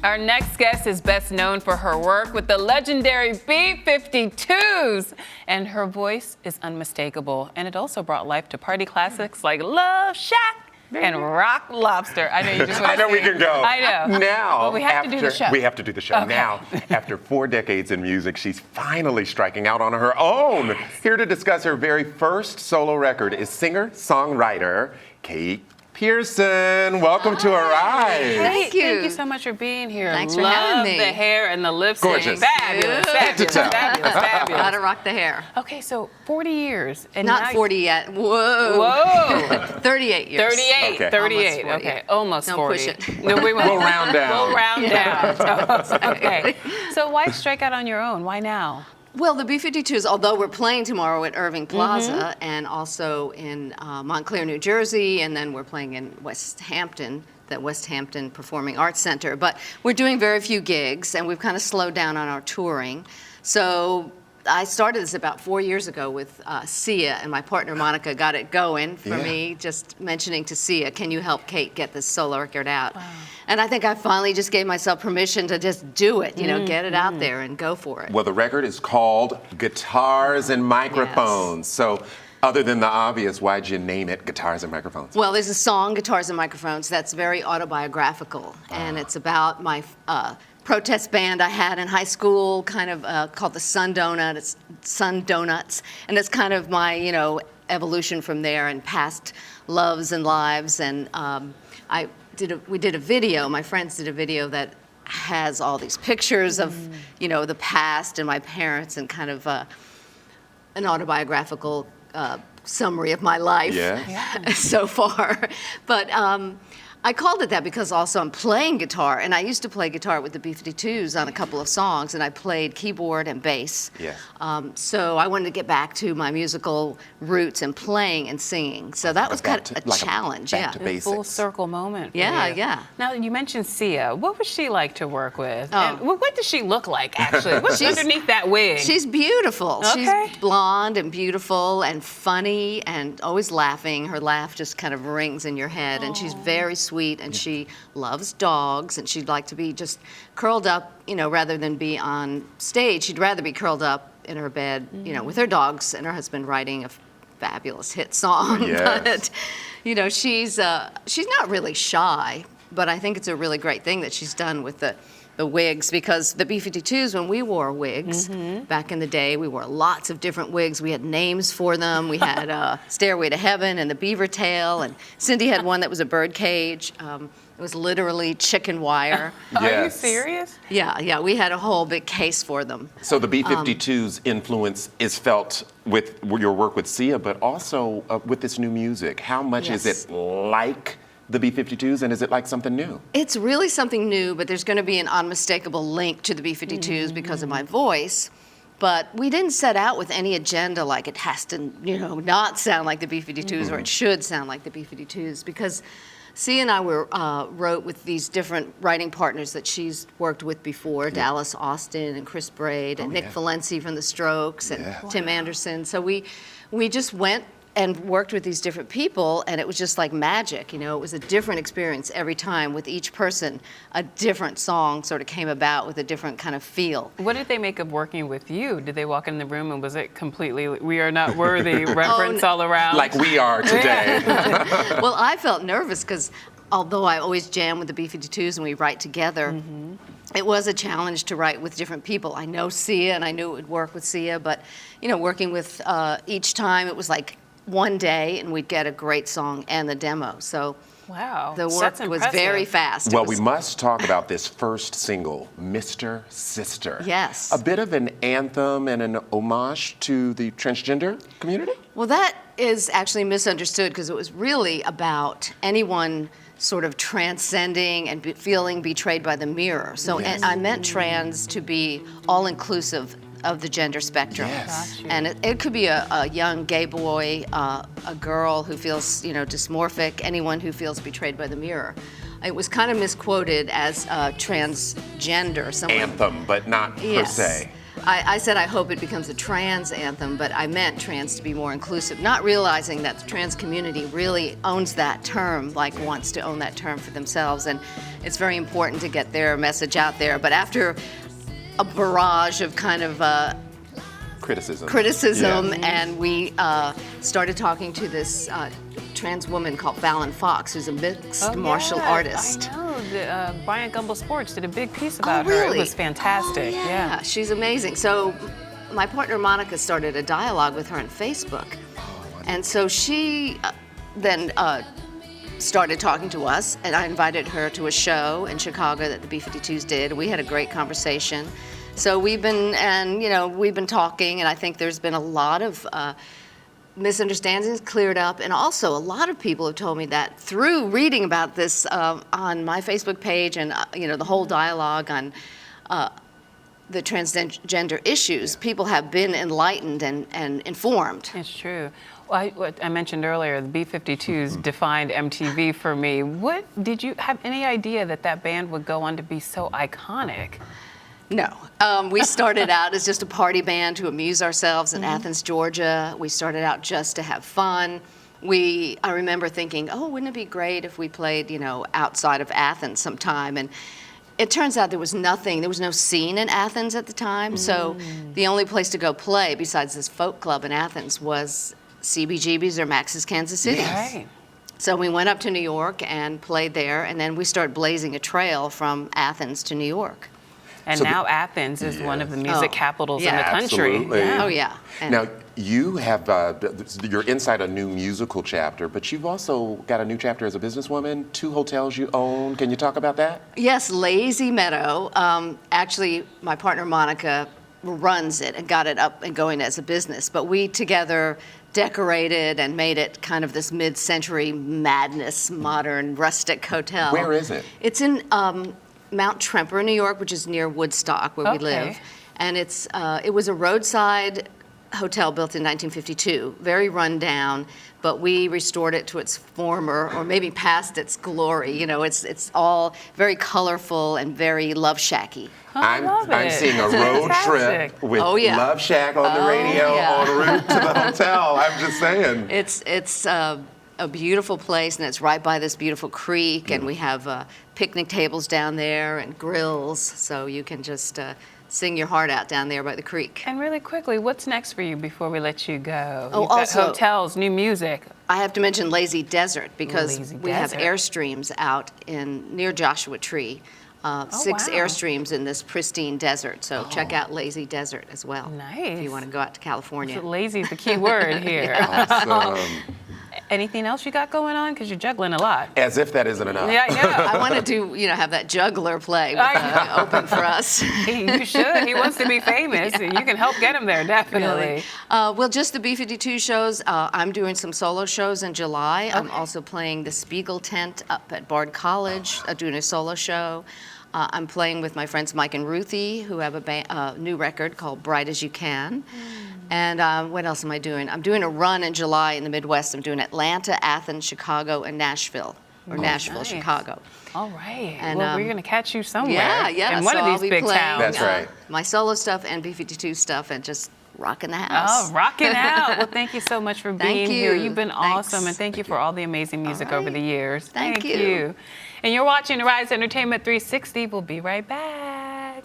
Our next guest is best known for her work with the legendary B-52s, and her voice is unmistakable. And it also brought life to party classics like Love Shack and Rock Lobster. I know you just want to I know we can go. I know. Now, but we have to do the show. We have to do the show. Okay. Now, after 4 decades in music, she's finally striking out on her own. Here to discuss her very first solo record is singer-songwriter Kate Pierson. Welcome to Arise. Thank you so much for being here. Thanks for Love having me. the hair and the lip sync. Gorgeous. Fabulous, fabulous, fabulous, fabulous. Gotta rock the hair. Okay, so 40 years. And Not now 40 yet. Whoa. Whoa. 38 years. 38, Okay. 38, Almost 40. okay, almost Don't 40. push it. No, we won't. We'll round down. We'll round down. Okay, so why strike out on your own? Why now? Well, the B-52s, although we're playing tomorrow at Irving Plaza and also in Montclair, New Jersey, and then we're playing in West Hampton, the West Hampton Performing Arts Center. But we're doing very few gigs, and we've kind of slowed down on our touring. So I started this about 4 years ago with Sia, and my partner Monica got it going for me, just mentioning to Sia, can you help Kate get this solo record out? Wow. And I think I finally just gave myself permission to just do it, you know, get it out there and go for it. Well, the record is called Guitars and Microphones. So, other than the obvious, why'd you name it Guitars and Microphones? Well, there's a song, Guitars and Microphones, that's very autobiographical, and it's about my protest band I had in high school, kind of called the Sun Donuts, and it's kind of my, you know, evolution from there and past loves and lives. And we did a video. My friends did a video that has all these pictures of, you know, the past and my parents and kind of an autobiographical summary of my life so far. But I called it that because also I'm playing guitar, and I used to play guitar with the B-52s on a couple of songs, and I played keyboard and bass. So I wanted to get back to my musical roots and playing and singing. So that was kind of a challenge. Back to basics. Full circle moment. For Yeah, you. yeah. Now, you mentioned Sia. What was she like to work with? And what does she look like, actually? What's underneath that wig? She's beautiful. Okay. She's blonde and beautiful and funny and always laughing. Her laugh just kind of rings in your head, and she's very sweet, and she loves dogs, and she'd like to be just curled up, you know, rather than be on stage. She'd rather be curled up in her bed, you know, with her dogs and her husband writing a fabulous hit song. Yes. But, you know, she's not really shy, but I think it's a really great thing that she's done with the wigs, because the B-52s, when we wore wigs back in the day, we wore lots of different wigs. We had names for them. We had Stairway to Heaven and the Beaver Tail, and Cindy had one that was a bird cage. It was literally chicken wire. Are you serious? Yeah, we had a whole big case for them. So the B-52's influence is felt with your work with Sia, but also with this new music. How much is it like the B-52s, and is it like something new? It's really something new, but there's going to be an unmistakable link to the B-52s because of my voice. But we didn't set out with any agenda like it has to, you know, not sound like the B-52s or it should sound like the B-52s, because Sia and I wrote with these different writing partners that she's worked with before, Dallas Austin and Chris Braid and Nick Valenci from The Strokes and Tim Anderson. So we just went and worked with these different people, and it was just like magic, you know. It was a different experience every time. With each person, a different song sort of came about with a different kind of feel. What did they make of working with you? Did they walk in the room and was it completely, we are not worthy reference all around? Like we are today. Well, I felt nervous because although I always jam with the B-52s and we write together, it was a challenge to write with different people. I know Sia, and I knew it would work with Sia, but, you know, working with each time, it was like one day and we'd get a great song and the demo. So wow, the work was very fast. Well, we must talk about this first single, Mr. Sister. Yes. A bit of an anthem and an homage to the transgender community? Well, that is actually misunderstood because it was really about anyone sort of transcending and feeling betrayed by the mirror. So I meant trans to be all-inclusive of the gender spectrum. Yes. And it could be a young gay boy, a girl who feels, you know, dysmorphic, anyone who feels betrayed by the mirror. It was kind of misquoted as transgender. Anthem, but not per se. I said I hope it becomes a trans anthem, but I meant trans to be more inclusive, not realizing that the trans community really owns that term, like wants to own that term for themselves, and it's very important to get their message out there. But after a barrage of kind of criticism, Yeah. and we started talking to this trans woman called Fallon Fox, who's a mixed martial artist. I know. Brian Gumble Sports did a big piece about her. Really? It was fantastic. Oh, yeah, she's amazing. So my partner Monica started a dialogue with her on Facebook. And so she then started talking to us, and I invited her to a show in Chicago that the B-52s did. We had a great conversation. So we've been talking, and I think there's been a lot of misunderstandings cleared up, and also a lot of people have told me that through reading about this on my Facebook page and the whole dialogue on the transgender issues, people have been enlightened and informed. It's true. Well, what I mentioned earlier, the B-52s defined MTV for me. Did you have any idea that band would go on to be so iconic? No. We started out as just a party band to amuse ourselves in Athens, Georgia. We started out just to have fun. I remember thinking, oh, wouldn't it be great if we played, outside of Athens sometime? And it turns out there was no scene in Athens at the time. So the only place to go play besides this folk club in Athens was CBGB's or Max's Kansas City. Yes. Right. So we went up to New York and played there, and then we started blazing a trail from Athens to New York. And So now Athens is one of the music Oh, capitals yeah. in the country. Absolutely. Yeah. Oh, yeah. And Now, you have, you're inside a new musical chapter, but you've also got a new chapter as a businesswoman, 2 hotels you own. Can you talk about that? yes, Lazy Meadow. Actually, my partner Monica runs it and got it up and going as a business, but we together decorated and made it kind of this mid-century madness, modern, rustic hotel. Where is it? It's in Mount Tremper, New York, which is near Woodstock, where we Okay. live. And it was a roadside hotel built in 1952, very run down, but we restored it to its former, or maybe past its glory. It's all very colorful and very Love Shacky. I love I'm it. seeing a road Fantastic. trip with Oh, yeah. Love Shack on the radio yeah. en route to the hotel. I'm just saying. It's a beautiful place, and it's right by this beautiful creek, and we have picnic tables down there and grills, so you can just sing your heart out down there by the creek. And really quickly, what's next for you before we let you go? Oh, You've got also- hotels, new music. I have to mention Lazy Desert because Lazy we have Desert. Airstreams out near Joshua Tree. 6 wow. Airstreams in this pristine desert, so check out Lazy Desert as well. Nice. If you want to go out to California. Lazy is the key word here. Awesome. Anything else you got going on? Because you're juggling a lot. As if that isn't enough. Yeah, I know. I want to do, have that juggler play I open for us. You should. He wants to be famous. You can help get him there, definitely. Well, just the B-52 shows. I'm doing some solo shows in July. I'm also playing the Spiegel Tent up at Bard College, doing a solo show. I'm playing with my friends Mike and Ruthie, who have a new record called Bright As You Can. And what else am I doing? I'm doing a run in July in the Midwest. I'm doing Atlanta, Athens, Chicago, and Nashville, or Nashville, nice. Chicago. All right. And, well, we're going to catch you somewhere Yeah. in one so of I'll these be big playing, towns. That's right. My solo stuff and B-52 stuff, and just rocking the house. Oh, rocking out. Well, thank you so much for being Thank here. you. You've been Thanks. awesome, and thank you for all the amazing music All over right. the years. Thank you. And you're watching Rise Entertainment 360. We'll be right back.